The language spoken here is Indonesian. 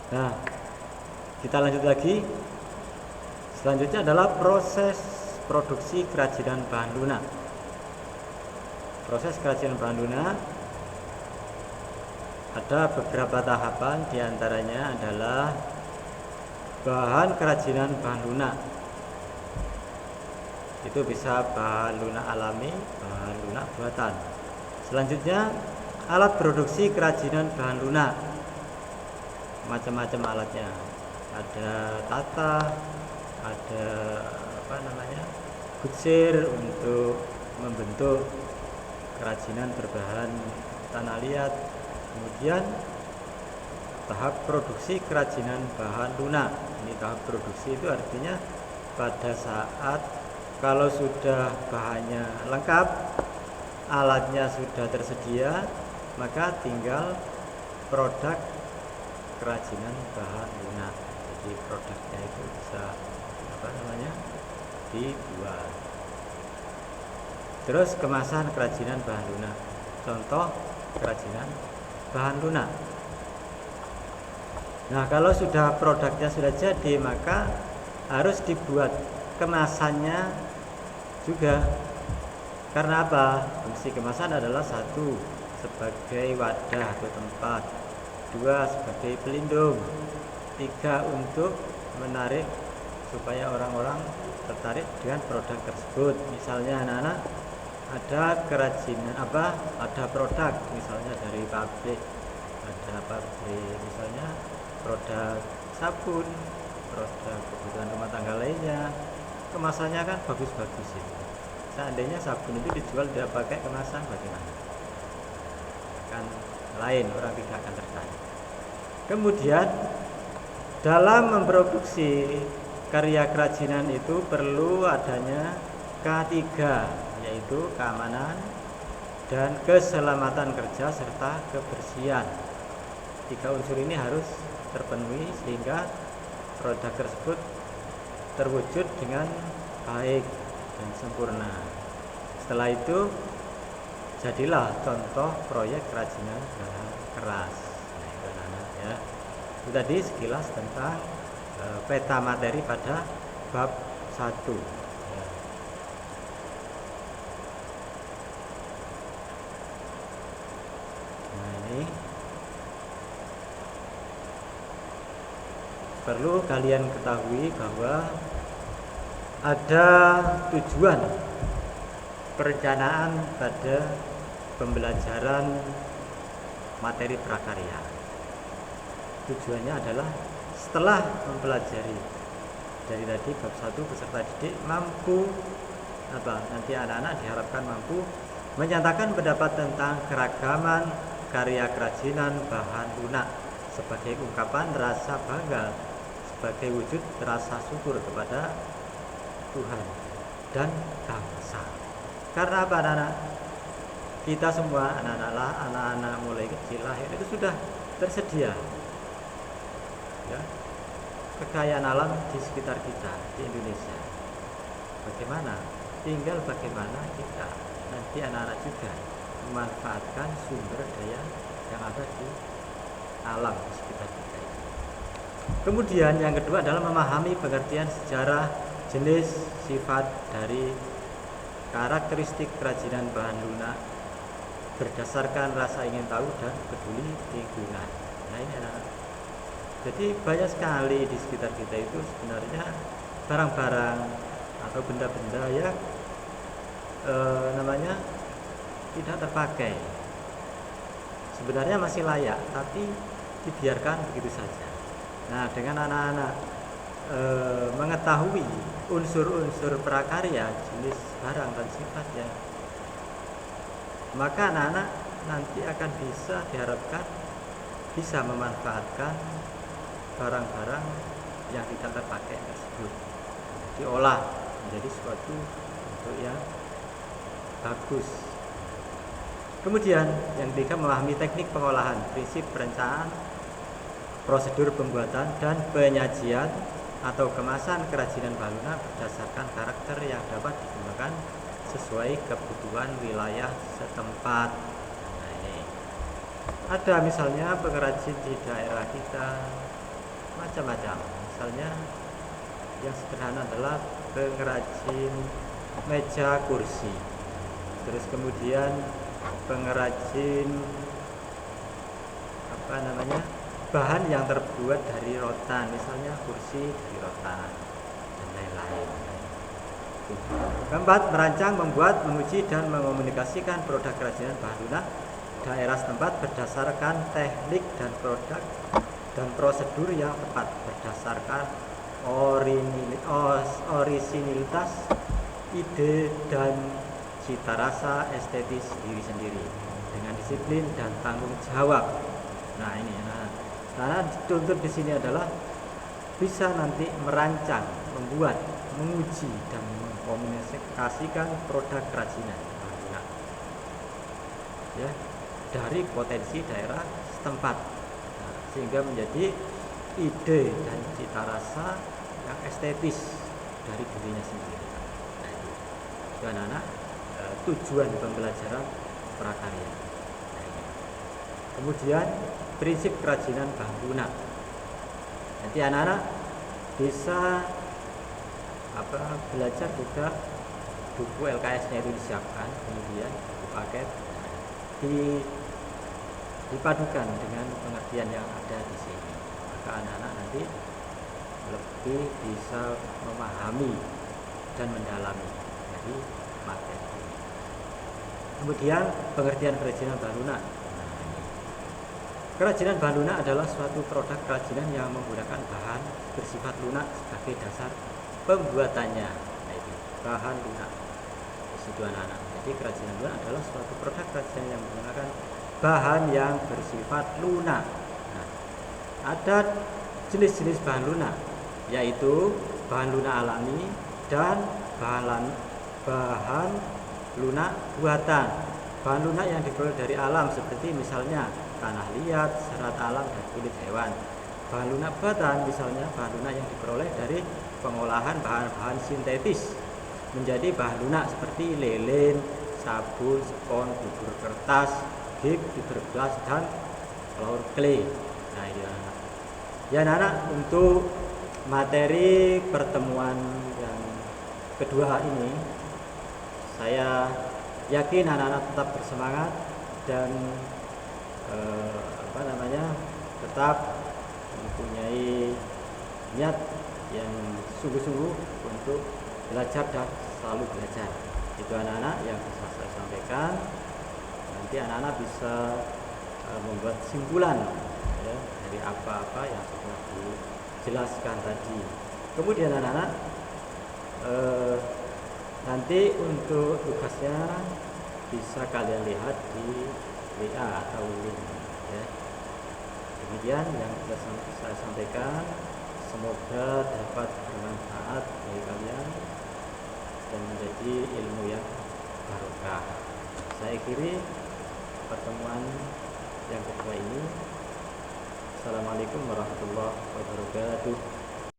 Nah, kita lanjut lagi. Selanjutnya adalah proses produksi kerajinan bahan lunak. Proses kerajinan bahan lunak ada beberapa tahapan, diantaranya adalah bahan kerajinan bahan lunak. Itu bisa bahan lunak alami, bahan lunak buatan. Selanjutnya alat produksi kerajinan bahan lunak. Macam-macam alatnya. Ada tata, ada kutsir untuk membentuk kerajinan berbahan tanah liat. Kemudian tahap produksi kerajinan bahan lunak. Ini tahap produksi itu artinya pada saat kalau sudah bahannya lengkap, alatnya sudah tersedia, maka tinggal produk kerajinan bahan lunak. Jadi produknya itu bisa dibuat. Terus kemasan kerajinan bahan lunak. Contoh kerajinan bahan lunak. Nah, kalau sudah produknya sudah jadi, maka harus dibuat kemasannya juga. Karena apa? Fungsi kemasan adalah satu, sebagai wadah atau tempat. Dua, sebagai pelindung. Tiga, untuk menarik supaya orang-orang tertarik dengan produk tersebut. Misalnya anak-anak ada kerajinan ada produk misalnya dari pabrik, misalnya produk sabun, produk kebutuhan rumah tangga lainnya, kemasannya kan bagus-bagus itu. Seandainya sabun itu dijual tidak pakai kemasan, bagaimana? Kan lain, orang tidak akan tertarik. Kemudian dalam memproduksi karya kerajinan itu perlu adanya K3, yaitu keamanan dan keselamatan kerja serta kebersihan. 3 unsur ini harus terpenuhi sehingga produk tersebut terwujud dengan baik dan sempurna. Setelah itu jadilah contoh proyek kerajinan bahan keras. Nah, itu anak-anak ya. Itu tadi sekilas tentang peta materi pada bab 1. Nah, ini perlu kalian ketahui bahwa ada tujuan perencanaan pada pembelajaran materi prakarya. Tujuannya adalah setelah mempelajari dari tadi bab 1, peserta didik mampu nanti anak-anak diharapkan mampu menyatakan pendapat tentang keragaman karya kerajinan bahan lunak sebagai ungkapan rasa bangga, sebagai wujud rasa syukur kepada Tuhan dan bangsa. Karena apa anak-anak? Kita semua anak-anak mulai kecil lahir itu sudah tersedia ya, kekayaan alam di sekitar kita di Indonesia. Bagaimana? Tinggal bagaimana kita nanti anak-anak juga memanfaatkan sumber daya yang ada di alam di sekitar kita. Kemudian yang kedua adalah memahami pengertian sejarah, jenis, sifat dari karakteristik kerajinan bahan lunak berdasarkan rasa ingin tahu dan peduli lingkungan. Nah, ini anak-anak. Jadi banyak sekali di sekitar kita itu sebenarnya barang-barang atau benda-benda yang tidak terpakai. Sebenarnya masih layak, tapi dibiarkan begitu saja. Nah, dengan anak-anak mengetahui unsur-unsur prakarya, jenis barang dan sifatnya, maka anak-anak nanti akan diharapkan bisa memanfaatkan barang-barang yang tidak terpakai tersebut, diolah menjadi suatu bentuk yang bagus. Kemudian yang ketiga, memahami teknik pengolahan, prinsip perencanaan, prosedur pembuatan dan penyajian atau kemasan kerajinan bahan lunak berdasarkan karakter yang dapat digunakan sesuai kebutuhan wilayah setempat. Nah, ini ada misalnya pengrajin di daerah kita macam-macam. Misalnya yang sederhana adalah pengrajin meja kursi, terus kemudian pengrajin bahan yang terbuat dari rotan, misalnya kursi dari rotan dan lain-lain. Keempat, merancang, membuat, menguji dan mengomunikasikan produk kerajinan bahan lunak daerah setempat berdasarkan teknik dan produk dan prosedur yang tepat berdasarkan orisinilitas, ide dan cita rasa estetis diri sendiri dengan disiplin dan tanggung jawab. Nah ini, karena tuntut di sini adalah bisa nanti merancang, membuat, menguji dan mengkomunikasikan produk kerajinan ya dari potensi daerah setempat, sehingga menjadi ide dan cita rasa yang estetis dari dirinya sendiri. Nah, itu anak-anak tujuan pembelajaran prakarya. Kemudian prinsip kerajinan bahan lunak. Nanti anak-anak bisa belajar juga buku LKS-nya itu disiapkan, kemudian buku paket dipadukan dengan pengertian yang ada di sini. Maka anak-anak nanti lebih bisa memahami dan mendalami dari materi. Kemudian pengertian kerajinan bahan lunak. Kerajinan bahan lunak adalah suatu produk kerajinan yang menggunakan bahan bersifat lunak sebagai dasar pembuatannya. Nah, itu bahan lunak. Itu anak-anak. Jadi kerajinan lunak adalah suatu produk kerajinan yang menggunakan bahan yang bersifat lunak. Nah, ada jenis-jenis bahan lunak, yaitu bahan lunak alami dan bahan lunak buatan. Bahan lunak yang diperoleh dari alam seperti misalnya tanah liat, serat alam, dan kulit hewan. Bahan lunak buatan misalnya bahan lunak yang diperoleh dari pengolahan bahan-bahan sintetis menjadi bahan lunak seperti lilin, sabun, spons, bubur kertas, gip, fiberglass, dan floor clay. Nah ini anak-anak. Ya anak-anak, untuk materi pertemuan yang kedua ini, saya yakin anak-anak tetap bersemangat dan tetap mempunyai niat yang sungguh-sungguh untuk belajar dan selalu belajar. Itu anak-anak yang bisa saya sampaikan. Nanti anak-anak bisa membuat simpulan ya, dari apa-apa yang sudah dijelaskan tadi. Kemudian anak-anak nanti untuk tugasnya bisa kalian lihat di WA atau link ya. Demikian yang bisa saya sampaikan, semoga dapat bermanfaat bagi kalian dan menjadi ilmu yang barokah. Saya akhiri pertemuan yang kedua ini. Assalamualaikum warahmatullahi wabarakatuh.